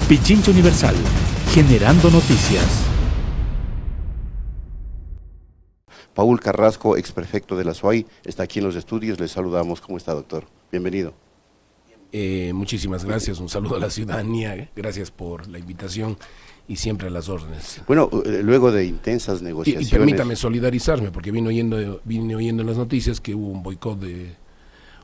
Pichincha Universal, generando noticias. Paul Carrasco, exprefecto de la SUAY, está aquí en los estudios. Les saludamos. ¿Cómo está, doctor? Bienvenido. Muchísimas gracias, un saludo a la ciudadanía, gracias por la invitación y siempre a las órdenes. Bueno, luego de intensas negociaciones... Y permítame solidarizarme, porque vine oyendo en las noticias que hubo un boicot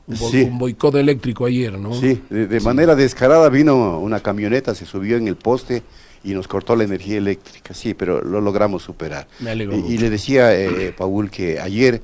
un boicot eléctrico ayer, ¿no? Sí, de manera descarada vino una camioneta, se subió en el poste y nos cortó la energía eléctrica, sí, pero lo logramos superar. Me alegro mucho. Y le decía, Paul, que ayer,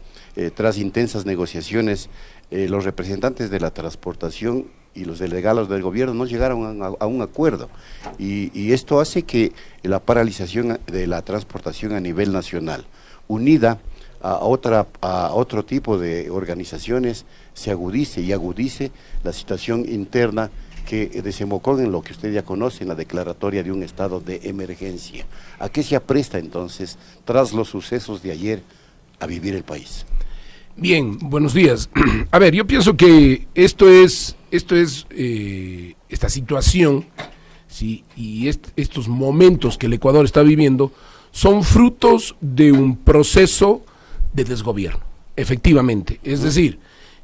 tras intensas negociaciones, los representantes de la transportación y los delegados del gobierno no llegaron a un acuerdo, y esto hace que la paralización de la transportación a nivel nacional, unida a otro tipo de organizaciones, se agudice la situación interna que desembocó en lo que usted ya conoce, en la declaratoria de un estado de emergencia. ¿A qué se apresta entonces, tras los sucesos de ayer, a vivir el país? Bien, buenos días. A ver, yo pienso que esta situación, ¿sí? Y estos momentos que el Ecuador está viviendo son frutos de un proceso de desgobierno, efectivamente. Es decir,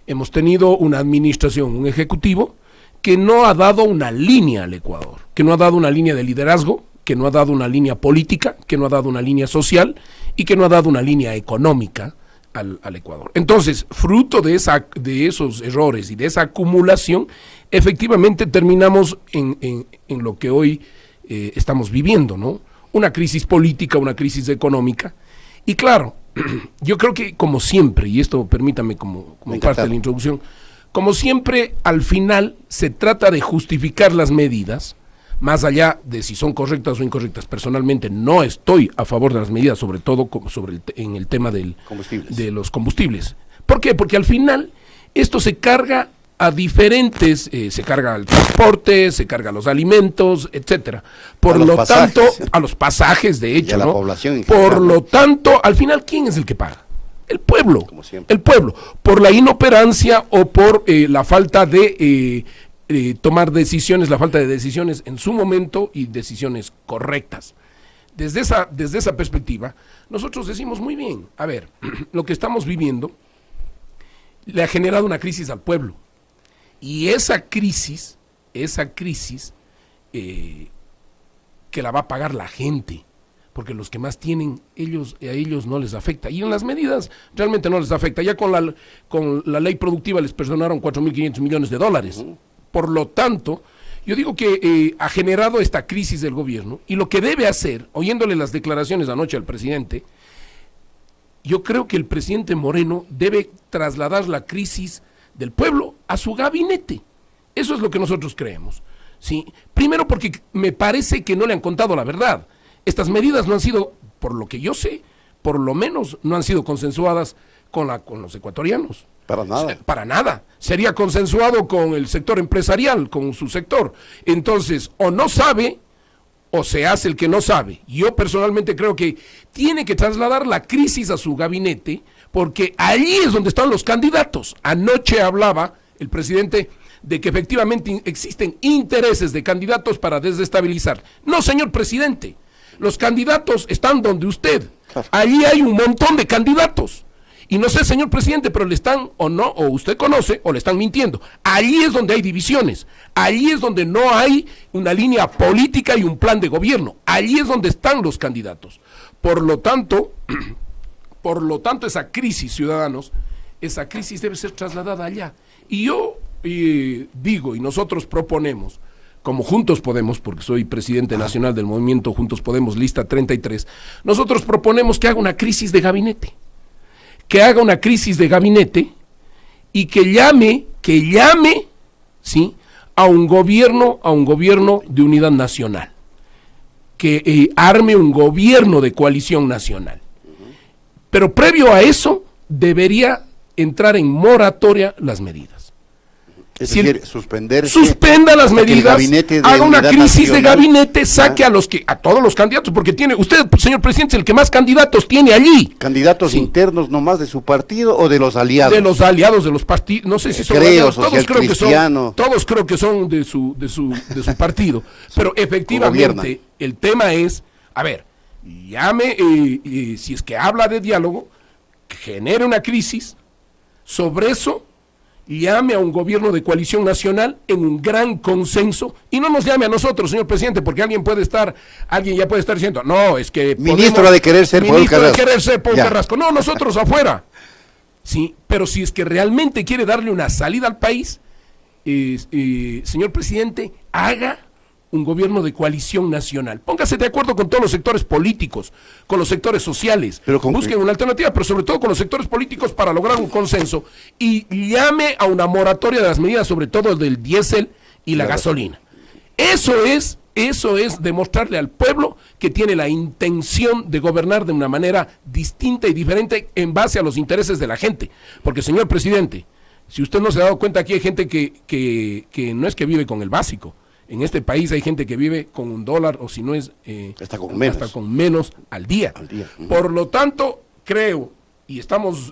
hemos tenido una administración, un ejecutivo, que no ha dado una línea al Ecuador, que no ha dado una línea de liderazgo, que no ha dado una línea política, que no ha dado una línea social y que no ha dado una línea económica al Ecuador. Entonces, fruto de esos errores y de esa acumulación, efectivamente terminamos en lo que hoy estamos viviendo, ¿no? Una crisis política, una crisis económica. Y claro, yo creo que como siempre, y esto permítame como parte de la introducción, como siempre, al final se trata de justificar las medidas, más allá de si son correctas o incorrectas. Personalmente no estoy a favor de las medidas, sobre todo en el tema de los combustibles. ¿Por qué? Porque al final esto se carga a diferentes, se carga al transporte, se carga a los alimentos, etcétera. Por lo tanto, a los pasajes, de hecho, y a la ¿no? población en Por general. lo tanto, al final, ¿quién es el que paga? El pueblo, Como siempre. el pueblo, por la inoperancia o por la falta de tomar decisiones, la falta de decisiones en su momento y decisiones correctas. Desde esa perspectiva, nosotros decimos muy bien, a ver, lo que estamos viviendo le ha generado una crisis al pueblo, y esa crisis que la va a pagar la gente, porque los que más tienen, a ellos no les afecta. Y en las medidas realmente no les afecta. Ya con la ley productiva les perdonaron 4.500 millones de dólares. Por lo tanto, yo digo que ha generado esta crisis del gobierno, y lo que debe hacer, oyéndole las declaraciones anoche al presidente, yo creo que el presidente Moreno debe trasladar la crisis del pueblo a su gabinete. Eso es lo que nosotros creemos, ¿sí? Primero porque me parece que no le han contado la verdad. Estas medidas no han sido, por lo que yo sé, por lo menos no han sido consensuadas con los ecuatorianos. Para nada. Para nada. Sería consensuado con el sector empresarial, con su sector. Entonces, o no sabe, o se hace el que no sabe. Yo personalmente creo que tiene que trasladar la crisis a su gabinete, porque allí es donde están los candidatos. Anoche hablaba el presidente de que efectivamente existen intereses de candidatos para desestabilizar. No, señor presidente. Los candidatos están donde usted. Allí hay un montón de candidatos. Y no sé, señor presidente, pero le están, o no, o usted conoce, o le están mintiendo. Allí es donde hay divisiones. Allí es donde no hay una línea política y un plan de gobierno. Allí es donde están los candidatos. Por lo tanto, esa crisis, ciudadanos, esa crisis debe ser trasladada allá. Y yo digo, y nosotros proponemos, como Juntos Podemos, porque soy presidente nacional del movimiento Juntos Podemos, lista 33, nosotros proponemos que haga una crisis de gabinete. Que haga una crisis de gabinete y que llame, ¿sí?, a un gobierno de unidad nacional. Que arme un gobierno de coalición nacional. Pero previo a eso, debería entrar en moratoria las medidas. Es Si decir, suspenderse. suspenda las hasta que el medidas, gabinete de haga una unidad crisis de nacional- gabinete, saque a todos los candidatos, porque tiene, usted, señor presidente, es el que más candidatos tiene allí. Candidatos Sí. internos nomás de su partido o de los aliados. De los aliados de los partidos, no sé si son Creo, aliados, Social Cristiano. todos creo que son de su partido, pero efectivamente gobiernan. el tema es, a ver, llame, si es que habla de diálogo, genere una crisis, sobre eso llame a un gobierno de coalición nacional en un gran consenso y no nos llame a nosotros, señor presidente, porque alguien ya puede estar diciendo, no, es que Ministro ha de querer ser Paul ministro de Carrasco. querer ser Paul Ya. Carrasco. No, nosotros afuera. Sí, pero si es que realmente quiere darle una salida al país, señor presidente, haga un gobierno de coalición nacional. Póngase de acuerdo con todos los sectores políticos, con los sectores sociales. Pero busquen una alternativa, pero sobre todo con los sectores políticos para lograr un consenso y llame a una moratoria de las medidas, sobre todo del diésel y la gasolina. Eso es demostrarle al pueblo que tiene la intención de gobernar de una manera distinta y diferente en base a los intereses de la gente. Porque, señor presidente, si usted no se ha dado cuenta, aquí hay gente que no es que vive con el básico. En este país hay gente que vive con $1 o si no es Hasta con menos al día. Ujú. Por lo tanto, creo y estamos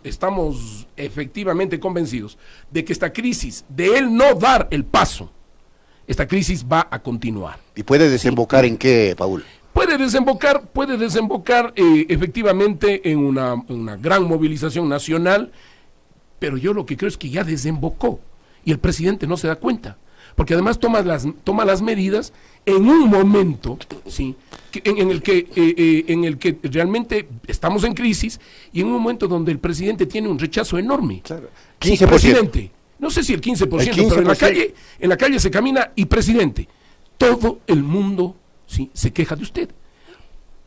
efectivamente convencidos de que esta crisis, de él no dar el paso, esta crisis va a continuar. ¿Y puede desembocar en qué, Paul? Puede desembocar efectivamente en una gran movilización nacional, pero yo lo que creo es que ya desembocó y el presidente no se da cuenta. Porque además toma las medidas en un momento, ¿sí? en el que realmente estamos en crisis y en un momento donde el presidente tiene un rechazo enorme. Claro. Sí, 15%. presidente, no sé si el 15%, El 15%. pero en la calle se camina y presidente, todo el mundo, ¿sí?, se queja de usted.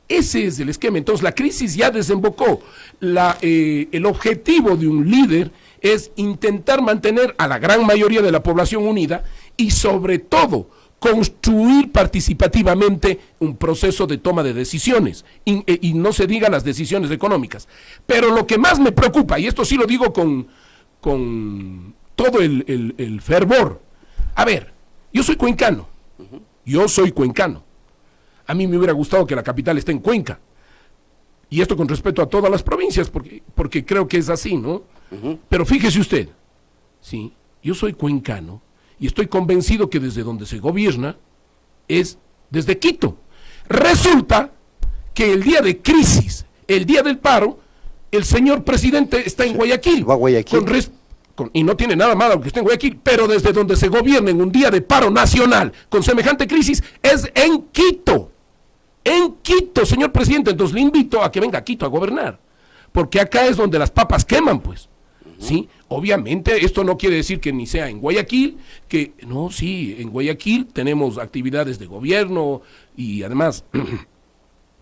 Ese es el esquema. Entonces la crisis ya desembocó. El objetivo de un líder es intentar mantener a la gran mayoría de la población unida y sobre todo construir participativamente un proceso de toma de decisiones y no se diga las decisiones económicas. Pero lo que más me preocupa, y esto sí lo digo con todo el fervor, a ver, yo soy cuencano, a mí me hubiera gustado que la capital esté en Cuenca, y esto con respeto a todas las provincias, porque creo que es así, ¿no? Pero fíjese usted, ¿sí?, yo soy cuencano, y estoy convencido que desde donde se gobierna es desde Quito. Resulta que el día de crisis, el día del paro, el señor presidente está en Guayaquil. Va a Guayaquil. Y no tiene nada malo que esté en Guayaquil, pero desde donde se gobierna en un día de paro nacional con semejante crisis es en Quito. En Quito, señor presidente. Entonces le invito a que venga a Quito a gobernar, porque acá es donde las papas queman, pues. ¿Sí? Obviamente esto no quiere decir que ni sea en Guayaquil, en Guayaquil tenemos actividades de gobierno y además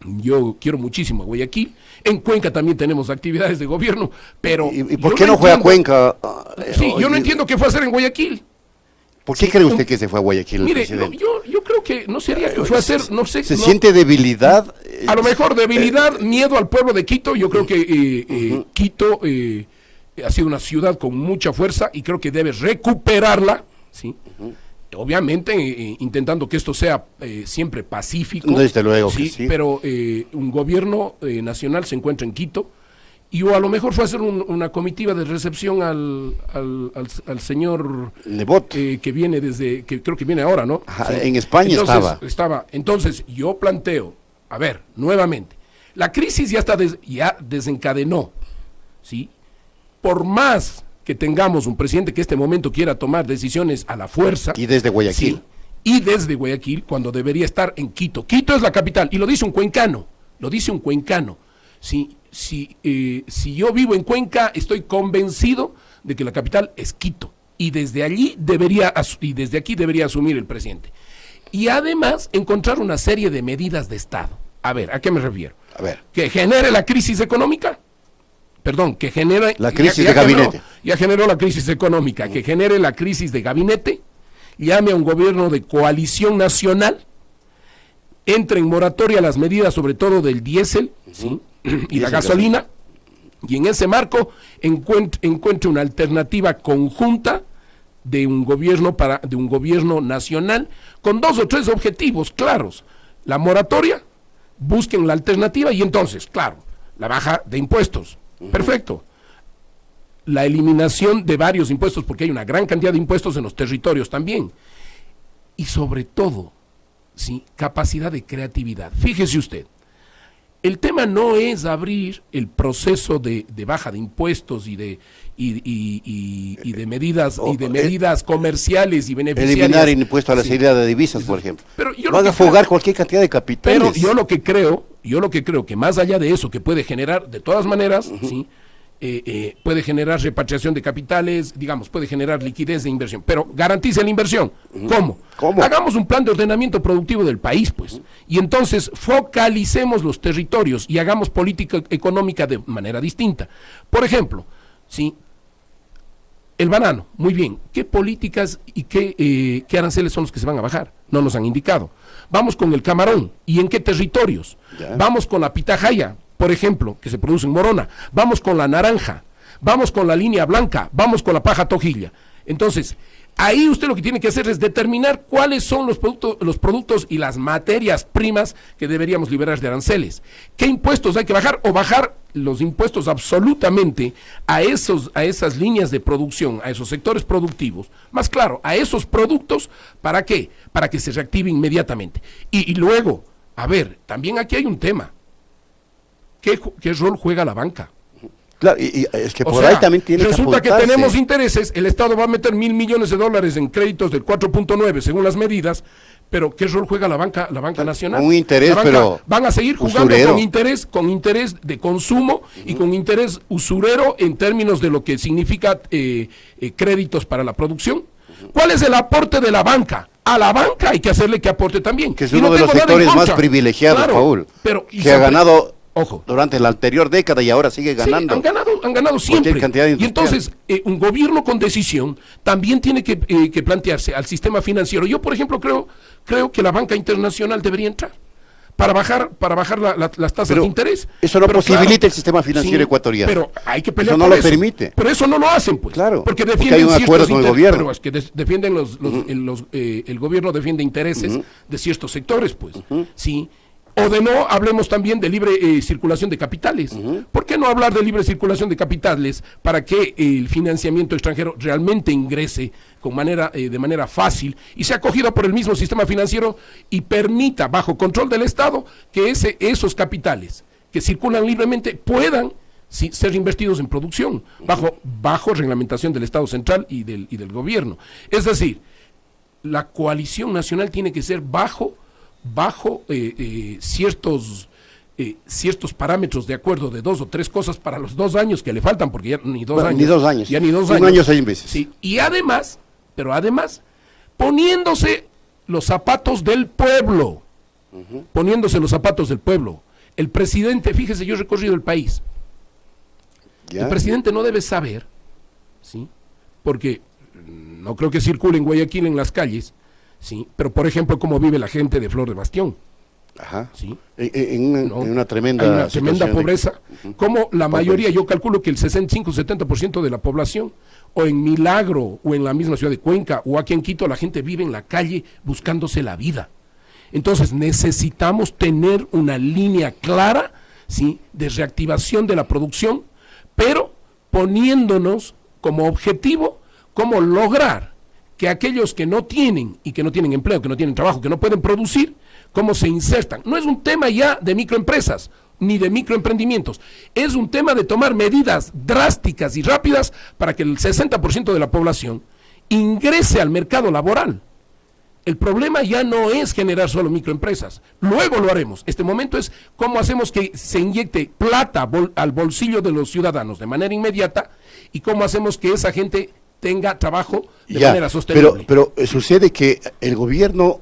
yo quiero muchísimo a Guayaquil. En Cuenca también tenemos actividades de gobierno, pero ¿Y por qué no fue a Cuenca? Sí, yo no entiendo qué fue a hacer en Guayaquil. ¿Por qué cree usted que se fue a Guayaquil el Mire, presidente? yo creo que no sería que fue a hacer, no sé. ¿Se siente debilidad? A lo mejor debilidad, miedo al pueblo de Quito. Yo creo que Quito ha sido una ciudad con mucha fuerza y creo que debe recuperarla, ¿sí? Obviamente intentando que esto sea siempre pacífico. Desde luego sí, que sí. Pero un gobierno nacional se encuentra en Quito y a lo mejor fue a hacer una comitiva de recepción al señor Nebot. que viene que creo que viene ahora, ¿no? Ajá, en España estaba. Entonces yo planteo, a ver, nuevamente, la crisis ya ya desencadenó, ¿sí? Por más que tengamos un presidente que en este momento quiera tomar decisiones a la fuerza. Y desde Guayaquil. Sí, y desde Guayaquil, cuando debería estar en Quito. Quito es la capital, y lo dice un cuencano. Si yo vivo en Cuenca, estoy convencido de que la capital es Quito. Y desde aquí debería asumir el presidente. Y además, encontrar una serie de medidas de Estado. A ver, ¿a qué me refiero? A ver. Que genere la crisis económica. Perdón, que genere... La crisis de gabinete. Ya generó la crisis económica, que genere la crisis de gabinete, llame a un gobierno de coalición nacional, entre en moratoria las medidas sobre todo del diésel, ¿sí?, y la gasolina, y en ese marco encuentre una alternativa conjunta de un gobierno nacional con 2 o 3 objetivos claros. La moratoria, busquen la alternativa y entonces, claro, la baja de impuestos. Perfecto. La eliminación de varios impuestos, porque hay una gran cantidad de impuestos en los territorios también. Y sobre todo, ¿sí?, capacidad de creatividad. Fíjese usted, el tema no es abrir el proceso de baja de impuestos y de medidas comerciales y beneficiarias. Eliminar el impuesto a la salida de divisas, por ejemplo. Van a afogar cualquier cantidad de capitales. Pero yo lo que creo que más allá de eso, que puede generar, de todas maneras, ¿sí?, puede generar repatriación de capitales, digamos, puede generar liquidez de inversión, pero garantice la inversión. ¿Cómo? Hagamos un plan de ordenamiento productivo del país, pues, y entonces focalicemos los territorios y hagamos política económica de manera distinta. Por ejemplo, ¿sí?, el banano, muy bien, ¿qué políticas y qué aranceles son los que se van a bajar? No nos han indicado. Vamos con el camarón, ¿y en qué territorios? Ya. Vamos con la pitahaya, por ejemplo, que se produce en Morona, vamos con la naranja, vamos con la línea blanca, vamos con la paja tojilla. Entonces, ahí usted lo que tiene que hacer es determinar cuáles son los productos y las materias primas que deberíamos liberar de aranceles. ¿Qué impuestos hay que bajar? O bajar los impuestos absolutamente a esas líneas de producción, a esos sectores productivos, más claro, a esos productos, ¿para qué? Para que se reactive inmediatamente. Y luego, a ver, también aquí hay un tema. ¿Qué rol juega la banca? Claro, y es que por ahí también tiene que resulta que tenemos intereses, el Estado va a meter $1.000 millones en créditos del 4.9 según las medidas, pero ¿qué rol juega la banca nacional? Un interés, pero van a seguir jugando con interés de consumo y con interés usurero en términos de lo que significa créditos para la producción. ¿Cuál es el aporte de la banca? A la banca hay que hacerle que aporte también. Que es uno de los sectores más privilegiados, claro, Paul, que ha ganado... Ojo. Durante la anterior década y ahora sigue ganando. Sí, han ganado siempre. Y entonces, un gobierno con decisión también tiene que plantearse al sistema financiero. Yo, por ejemplo, creo que la banca internacional debería entrar para bajar las tasas de interés. Eso no posibilita el sistema financiero ecuatoriano. Pero hay que pelear eso no lo permite. Pero eso no lo hacen, pues. Claro. Porque defienden hay un acuerdo con el gobierno. Pero es que defienden el gobierno defiende intereses de ciertos sectores, pues. Sí. O de no, hablemos también de libre circulación de capitales. ¿Por qué no hablar de libre circulación de capitales para que el financiamiento extranjero realmente ingrese de manera fácil y sea acogido por el mismo sistema financiero y permita, bajo control del Estado, que esos capitales que circulan libremente puedan ser invertidos en producción, bajo reglamentación del Estado central y del gobierno? Es decir, la coalición nacional tiene que ser bajo ciertos parámetros de acuerdo de 2 o 3 cosas para los 2 años que le faltan, porque ya ni 2 años. Ni 2 años. Ya ni 2 años. 1 año 6 meses. Sí, y además, poniéndose los zapatos del pueblo. Poniéndose los zapatos del pueblo. El presidente, fíjese, yo he recorrido el país. ¿Ya? El presidente no debe saber, ¿sí? Porque no creo que circule en Guayaquil en las calles, sí, pero por ejemplo cómo vive la gente de Flor de Bastión. Ajá. ¿Sí? En una tremenda pobreza, como la mayoría, yo calculo que el 65-70% de la población, o en Milagro, o en la misma ciudad de Cuenca, o aquí en Quito, la gente vive en la calle buscándose la vida. Entonces necesitamos tener una línea clara, ¿sí?, de reactivación de la producción, pero poniéndonos como objetivo cómo lograr que aquellos que no tienen y que no tienen empleo, que no tienen trabajo, que no pueden producir, cómo se insertan. No es un tema ya de microempresas ni de microemprendimientos, es un tema de tomar medidas drásticas y rápidas para que el 60% de la población ingrese al mercado laboral. El problema ya no es generar solo microempresas, luego lo haremos. Este momento es cómo hacemos que se inyecte plata al bolsillo de los ciudadanos de manera inmediata y cómo hacemos que esa gente tenga trabajo de manera sostenible. Pero sucede que el gobierno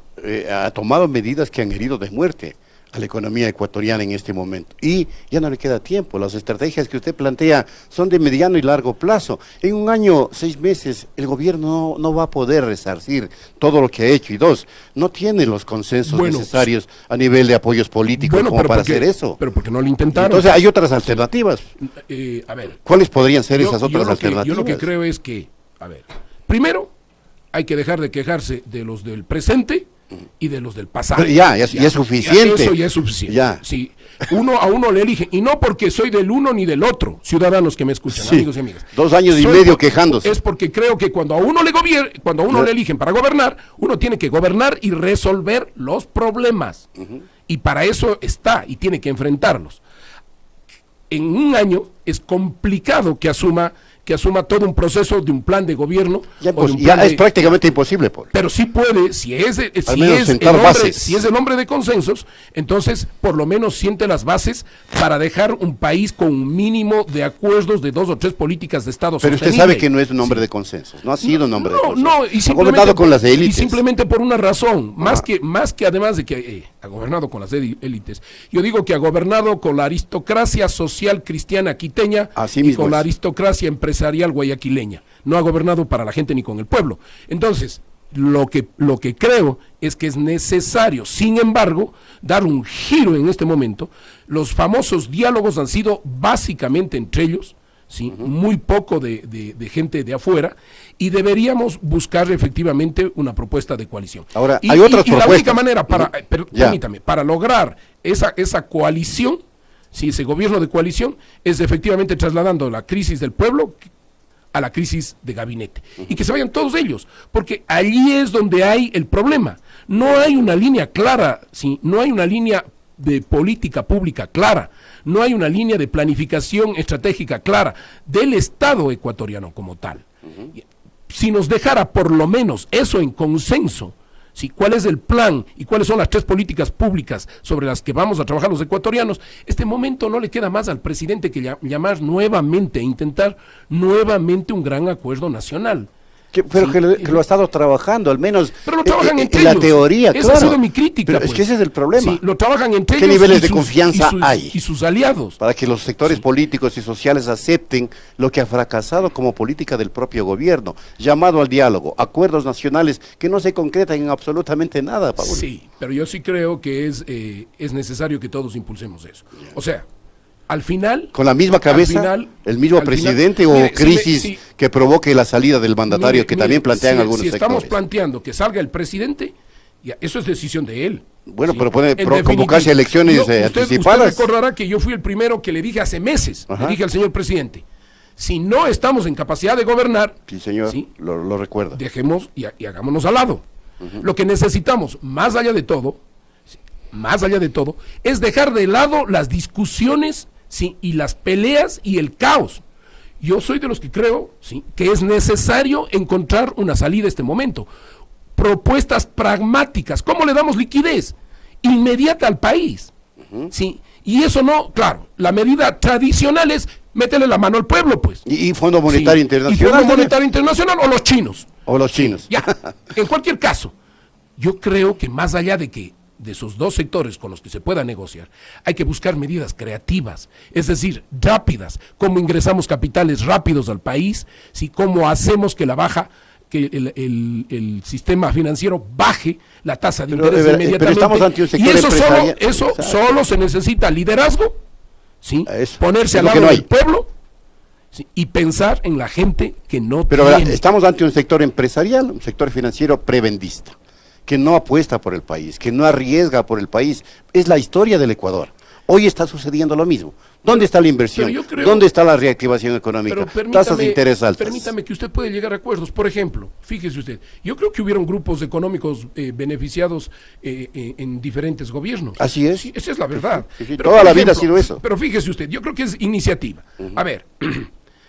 ha tomado medidas que han herido de muerte a la economía ecuatoriana en este momento y ya no le queda tiempo. Las estrategias que usted plantea son de mediano y largo plazo. En 1 año, 6 meses, el gobierno no va a poder resarcir todo lo que ha hecho. Y 2, no tiene los consensos necesarios a nivel de apoyos políticos para hacer eso. Pero porque no lo intentaron. Entonces hay otras alternativas. A ver, ¿cuáles podrían ser esas otras alternativas? Yo lo que creo es que, primero, hay que dejar de quejarse de los del presente y de los del pasado. Pero ya es suficiente. Eso ya es suficiente. Ya. Sí, a uno le eligen, y no porque soy del uno ni del otro, ciudadanos que me escuchan, Sí. amigos y amigas. 2 años y Soy medio por- quejándose. Es porque creo que cuando a uno le eligen para gobernar, uno tiene que gobernar y resolver los problemas. Y para eso está y tiene que enfrentarlos. En un año es complicado que asuma todo un proceso de un plan de gobierno. Ya, o pues, de un ya plan es de- prácticamente imposible, Paul. pero sí puede, si es menos sentar bases. si es el hombre de consensos, entonces por lo menos siente las bases para dejar un país con un mínimo de acuerdos de 2 o 3 políticas de Estado Pero usted sostenible. sabe que no es un hombre de consensos, no ha sido un hombre de consensos. No, y ha gobernado con las y élites. simplemente por una razón, más que además de que ha gobernado con las élites, yo digo que ha gobernado con la aristocracia social cristiana quiteña Así y mismo con la es. aristocracia empresarial guayaquileña. No ha gobernado para la gente ni con el pueblo. Entonces, lo que creo es que es necesario, sin embargo, dar un giro en este momento. Los famosos diálogos han sido básicamente entre ellos, ¿sí? Muy poco de gente de afuera, y deberíamos buscar efectivamente una propuesta de coalición. Ahora, Y- hay otras y la propuestas. única manera Ya. permítame, para lograr esa coalición, ¿sí? Ese gobierno de coalición, es efectivamente trasladando la crisis del pueblo a la crisis de gabinete, y que se vayan todos ellos, porque allí es donde hay el problema. No hay una línea clara, ¿sí? No hay una línea de política pública clara, no hay una línea de planificación estratégica clara del Estado ecuatoriano como tal. Si nos dejara por lo menos eso en consenso, ¿sí? ¿Cuál es el plan y cuáles son las 3 políticas públicas sobre las que vamos a trabajar los ecuatorianos? Este momento no le queda más al presidente que llamar nuevamente, intentar nuevamente un gran acuerdo nacional. Pero Sí, que lo ha estado trabajando, al menos Pero lo trabajan entre en la ellos. teoría, Esa claro. ha sido mi crítica. Pero es pues. que ese es el problema. Sí, lo trabajan entre ¿Qué ellos. niveles y de confianza hay? Y sus aliados. Para que los sectores políticos y sociales acepten lo que ha fracasado como política del propio gobierno, llamado al diálogo, acuerdos nacionales que no se concretan en absolutamente nada, Paul. Sí, pero yo sí creo que es necesario que todos impulsemos eso. O sea, al final... Con la misma cabeza, el mismo presidente o crisis que provoque la salida del mandatario que también plantean algunos si sectores. estamos planteando que salga el presidente, ya, eso es decisión de él. Bueno, ¿sí? pero puede En definitiva, convocarse a elecciones anticipadas. Usted recordará que yo fui el primero que le dije hace meses, Ajá. le dije al señor presidente, si no estamos en capacidad de gobernar, Sí, señor, ¿sí? lo recuerda. dejemos y hagámonos al lado. Lo que necesitamos, más allá de todo, es dejar de lado las discusiones, ¿sí? Y las peleas y el caos. Yo soy de los que creo, ¿sí? Que es necesario encontrar una salida a este momento. Propuestas pragmáticas. ¿Cómo le damos liquidez inmediata al país? ¿Sí? Y eso no, claro, la medida tradicional es métele la mano al pueblo, pues. Y Fondo Monetario Sí. Internacional. Y Fondo Monetario Internacional o los chinos. O los chinos. Ya, en cualquier caso, yo creo que más allá de esos 2 sectores con los que se pueda negociar, hay que buscar medidas creativas, es decir, rápidas, cómo ingresamos capitales rápidos al país, ¿sí? Cómo hacemos que el sistema financiero baje la tasa de interés inmediatamente. Pero estamos ante un sector y eso empresarial. solo se necesita liderazgo, ¿sí? Eso, Ponerse es al lo que lado no hay. del pueblo, ¿sí? Y pensar en la gente que no Pero ahora, tiene. estamos ante un sector empresarial, un sector financiero prebendista, que no apuesta por el país, que no arriesga por el país. Es la historia del Ecuador. Hoy está sucediendo lo mismo. ¿Dónde está la inversión? pero yo creo- ¿Dónde está la reactivación económica? Pero Tasas de interés altas. permítame que usted puede llegar a acuerdos. Por ejemplo, fíjese usted, yo creo que hubieron grupos económicos beneficiados en diferentes gobiernos. Así es. Sí, esa es la verdad. Sí, sí, Pero, toda por la vida ha sido eso. Pero fíjese usted, yo creo que es iniciativa. A ver,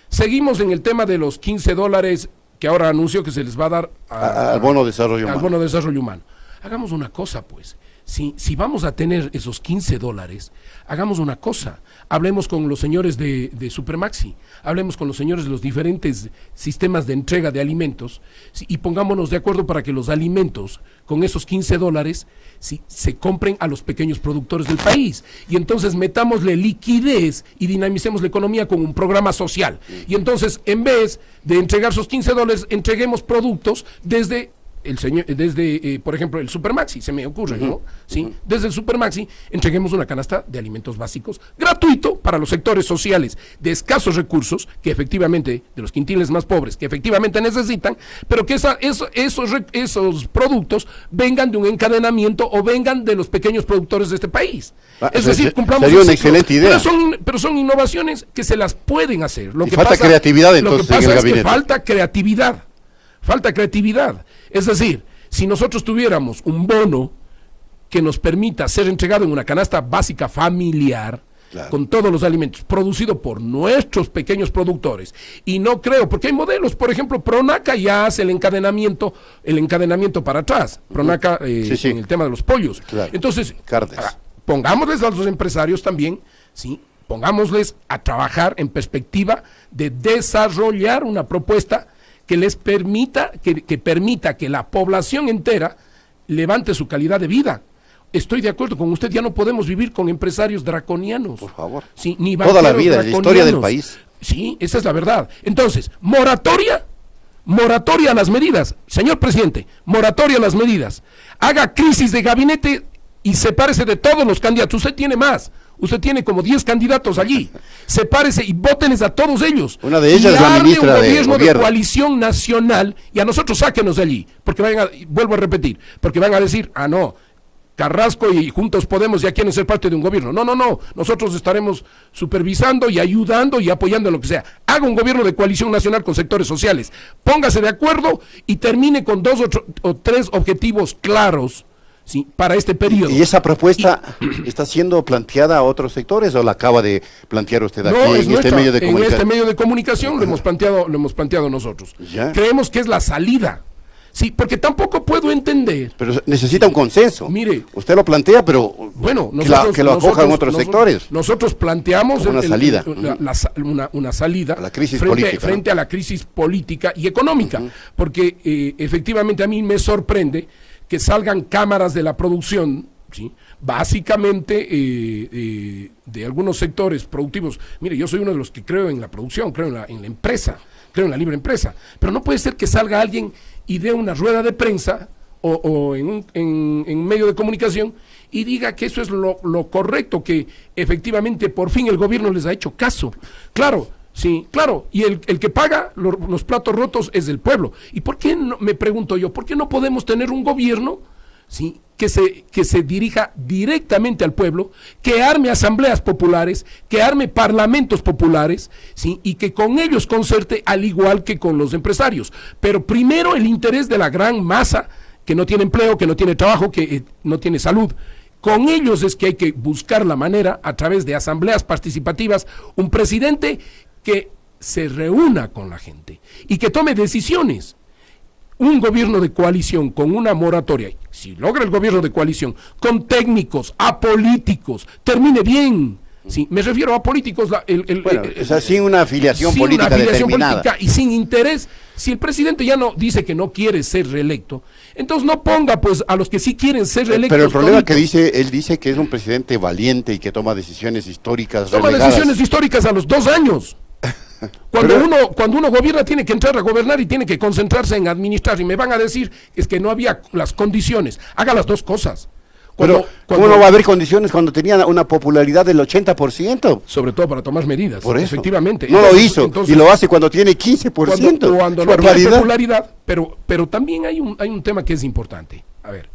seguimos en el tema de los $15 que ahora anunció que se les va a dar Al bono de desarrollo al humano. bono de desarrollo humano. Hagamos una cosa, pues. Si vamos a tener esos $15, hagamos una cosa. Hablemos con los señores de Supermaxi, hablemos con los señores de los diferentes sistemas de entrega de alimentos, ¿sí? Y pongámonos de acuerdo para que los alimentos con esos $15 ¿sí? se compren a los pequeños productores del país. Y entonces metámosle liquidez y dinamicemos la economía con un programa social. Y entonces, en vez de entregar esos $15, entreguemos productos desde por ejemplo, el Supermaxi, se me ocurre, ¿no? ¿Sí? Desde el Supermaxi entreguemos una canasta de alimentos básicos gratuito para los sectores sociales de escasos recursos, que efectivamente, de los quintiles más pobres, que efectivamente necesitan, pero que esos productos vengan de un encadenamiento o vengan de los pequeños productores de este país. Es decir, cumplamos sería una excelente idea. Pero son innovaciones que se las pueden hacer. Falta creatividad entonces en el gabinete. Falta creatividad. Es decir, si nosotros tuviéramos un bono que nos permita ser entregado en una canasta básica familiar, claro, con todos los alimentos, producido por nuestros pequeños productores, y no creo, porque hay modelos, por ejemplo, Pronaca ya hace el encadenamiento para atrás, Pronaca en el tema de los pollos. Claro. Entonces, pongámosles a los empresarios también, ¿sí? Pongámosles a trabajar en perspectiva de desarrollar una propuesta que les permita que la población entera levante su calidad de vida. Estoy de acuerdo con usted, ya no podemos vivir con empresarios draconianos. Por favor. Sí, ni toda la vida, la historia del país. Sí, esa es la verdad. Entonces, moratoria a las medidas. Señor presidente, moratoria a las medidas. Haga crisis de gabinete y sepárese de todos los candidatos. Usted tiene más. Usted tiene como 10 candidatos allí. Sepárese y vótenles a todos ellos. Una de ellas es la ministra de gobierno de coalición nacional y a nosotros sáquenos de allí. Porque vuelvo a repetir, porque van a decir, no, Carrasco y Juntos Podemos ya quieren ser parte de un gobierno. No. Nosotros estaremos supervisando y ayudando y apoyando en lo que sea. Haga un gobierno de coalición nacional con sectores sociales. Póngase de acuerdo y termine con 2 o 3 objetivos claros. Sí, para este periodo. ¿Y esa propuesta está siendo planteada a otros sectores o la acaba de plantear usted aquí este medio de comunicación? En este medio de comunicación lo hemos planteado nosotros. ¿Ya? Creemos que es la salida. Sí, porque tampoco puedo entender. Pero necesita un consenso. Mire, usted lo plantea, pero bueno, que lo acojan otros sectores. Nosotros planteamos una salida, una salida a la crisis política, frente a la crisis política y económica, porque efectivamente a mí me sorprende que salgan cámaras de la producción, ¿sí? Básicamente de algunos sectores productivos. Mire, yo soy uno de los que creo en la producción, creo en la empresa, creo en la libre empresa, pero no puede ser que salga alguien y dé una rueda de prensa o en un medio de comunicación y diga que eso es lo correcto, que efectivamente por fin el gobierno les ha hecho caso. Claro. Sí, claro, y el que paga los platos rotos es el pueblo. ¿Y por qué no, me pregunto yo, por qué no podemos tener un gobierno, ¿sí?, que se dirija directamente al pueblo, que arme asambleas populares, que arme parlamentos populares, ¿sí?, y que con ellos concerte al igual que con los empresarios? Pero primero el interés de la gran masa que no tiene empleo, que no tiene trabajo, que no tiene salud. Con ellos es que hay que buscar la manera, a través de asambleas participativas, un presidente que se reúna con la gente y que tome decisiones. Un gobierno de coalición con una moratoria, si logra el gobierno de coalición, con técnicos, apolíticos, termine bien. Sí, me refiero a políticos, sin una afiliación política determinada. Y sin interés. Si el presidente ya no dice que no quiere ser reelecto, entonces no ponga pues a los que sí quieren ser reelectos. Pero el problema que él dice que es un presidente valiente y que toma decisiones históricas. Toma decisiones históricas a los 2 años. Cuando uno gobierna tiene que entrar a gobernar y tiene que concentrarse en administrar, y me van a decir es que no había las condiciones. Haga las 2 cosas. ¿Cómo no va a haber condiciones cuando tenía una popularidad del 80%? Sobre todo para tomar medidas. Por eso. Efectivamente. No lo hizo, y lo hace cuando tiene 15%. Cuando no tiene popularidad, pero también hay un tema que es importante. A ver,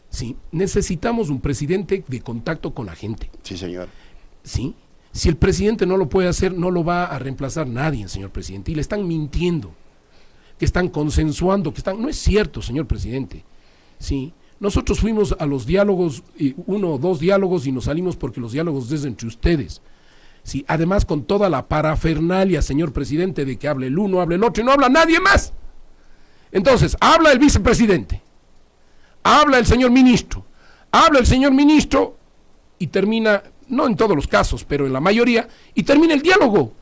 sí, necesitamos un presidente de contacto con la gente. Sí, señor. Sí. Si el presidente no lo puede hacer, no lo va a reemplazar nadie, señor presidente. Y le están mintiendo, que están consensuando, no es cierto, señor presidente. Sí, nosotros fuimos a los diálogos, 1 o 2 diálogos, y nos salimos porque los diálogos es entre ustedes. Sí, además con toda la parafernalia, señor presidente, de que hable el uno, hable el otro, y no habla nadie más. Entonces, habla el vicepresidente, habla el señor ministro, y termina, no en todos los casos, pero en la mayoría, y termina el diálogo.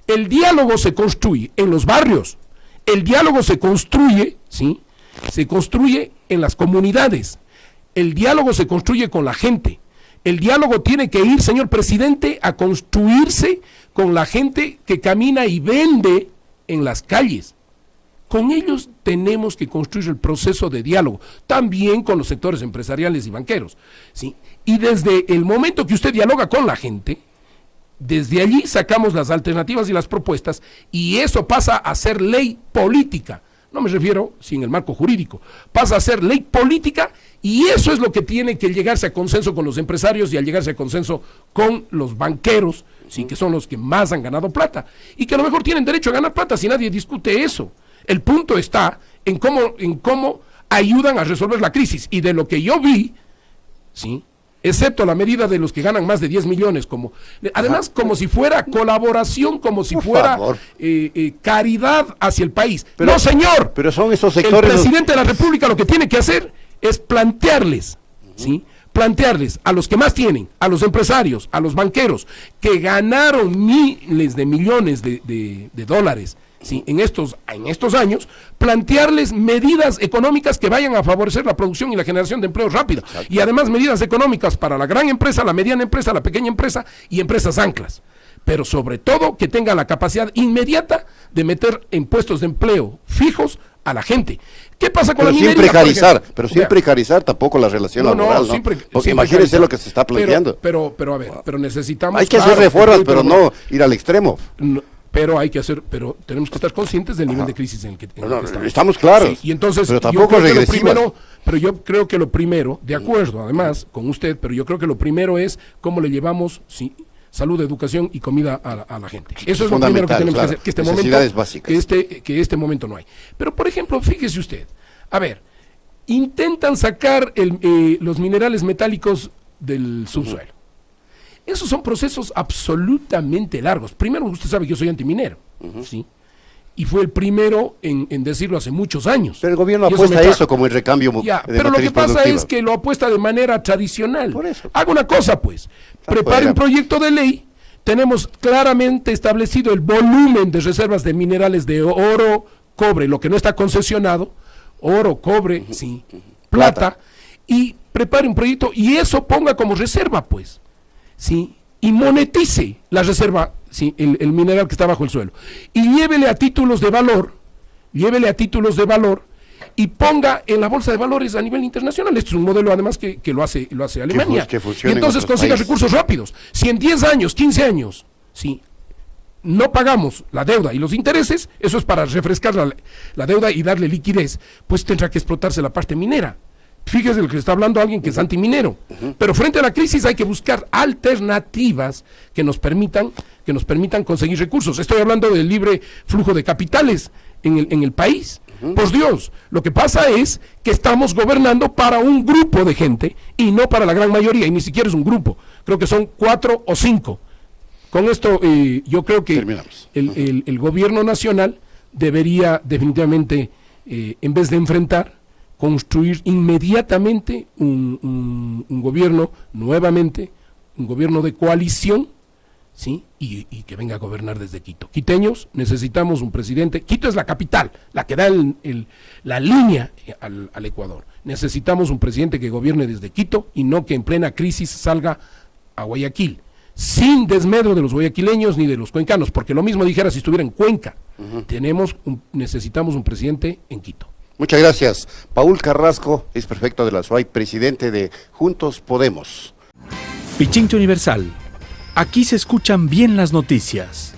El diálogo se construye en los barrios, el diálogo se construye, ¿sí?, se construye en las comunidades, el diálogo se construye con la gente, el diálogo tiene que ir, señor presidente, a construirse con la gente que camina y vende en las calles, Con ellos tenemos que construir el proceso de diálogo, también con los sectores empresariales y banqueros, ¿sí? Y desde el momento que usted dialoga con la gente, desde allí sacamos las alternativas y las propuestas, y eso pasa a ser ley política. No me refiero sin el marco jurídico, pasa a ser ley política, y eso es lo que tiene que llegarse a consenso con los empresarios y al llegarse a consenso con los banqueros, ¿sí? Que son los que más han ganado plata, y que a lo mejor tienen derecho a ganar plata si nadie discute eso. El punto está en cómo ayudan a resolver la crisis, y de lo que yo vi, ¿sí? Excepto la medida de los que ganan más de 10 millones, además como si fuera colaboración, como si fuera caridad hacia el país. Pero, no, señor. Pero son esos sectores. El presidente de la República lo que tiene que hacer es plantearles, ¿sí? Plantearles a los que más tienen, a los empresarios, a los banqueros, que ganaron miles de millones de dólares, ¿sí? en estos años, plantearles medidas económicas que vayan a favorecer la producción y la generación de empleo rápida. Exacto. Y además medidas económicas para la gran empresa, la mediana empresa, la pequeña empresa y empresas anclas. Pero sobre todo que tenga la capacidad inmediata de meter en puestos de empleo fijos a la gente. ¿Qué pasa con la minería? Sin precarizar tampoco la relación laboral, ¿no? Porque imagínense lo que se está planteando. Pero a ver, pero necesitamos... Hay que hacer reformas, pero no ir al extremo. No, pero tenemos que estar conscientes del nivel de crisis en el que estamos. Estamos claros. Sí, y entonces, pero tampoco yo creo que lo primero, de acuerdo, además, con usted, pero yo creo que lo primero es cómo le llevamos salud, educación y comida a la gente. Eso es lo primero que tenemos que hacer, que este momento no hay. Pero, por ejemplo, fíjese usted, a ver, intentan sacar los minerales metálicos del subsuelo. Esos son procesos absolutamente largos. Primero, usted sabe que yo soy antiminero, ¿sí? Y fue el primero en decirlo hace muchos años. Pero el gobierno apuesta a eso como el recambio de pero lo que pasa es que lo apuesta de manera tradicional. Por eso. Haga una cosa, pues. Prepare un proyecto de ley. Tenemos claramente establecido el volumen de reservas de minerales de oro, cobre, lo que no está concesionado, oro, cobre, sí, plata, y prepare un proyecto y eso ponga como reserva, pues. ¿Sí? Y monetice la reserva, ¿sí? el mineral que está bajo el suelo. Y llévele a títulos de valor, y ponga en la bolsa de valores a nivel internacional. Esto es un modelo además que lo hace Alemania. Y entonces consiga recursos rápidos. Si en 10 años, 15 años, ¿sí? no pagamos la deuda y los intereses, eso es para refrescar la deuda y darle liquidez, pues tendrá que explotarse la parte minera. Fíjese lo que está hablando alguien que es antiminero. Pero frente a la crisis hay que buscar alternativas que nos permitan conseguir recursos. Estoy hablando del libre flujo de capitales en el país. Por Dios, lo que pasa es que estamos gobernando para un grupo de gente y no para la gran mayoría, y ni siquiera es un grupo. Creo que son 4 o 5. Con esto yo creo que el gobierno nacional debería definitivamente, en vez de enfrentar, construir inmediatamente un gobierno, nuevamente, un gobierno de coalición, ¿sí? Y que venga a gobernar desde Quito. Quiteños, necesitamos un presidente. Quito es la capital, la que da la línea al Ecuador. Necesitamos un presidente que gobierne desde Quito y no que en plena crisis salga a Guayaquil, sin desmedro de los guayaquileños ni de los cuencanos, porque lo mismo dijera si estuviera en Cuenca. Necesitamos un presidente en Quito. Muchas gracias. Paul Carrasco, ex prefecto de la SUAY, presidente de Juntos Podemos. Pichincha Universal. Aquí se escuchan bien las noticias.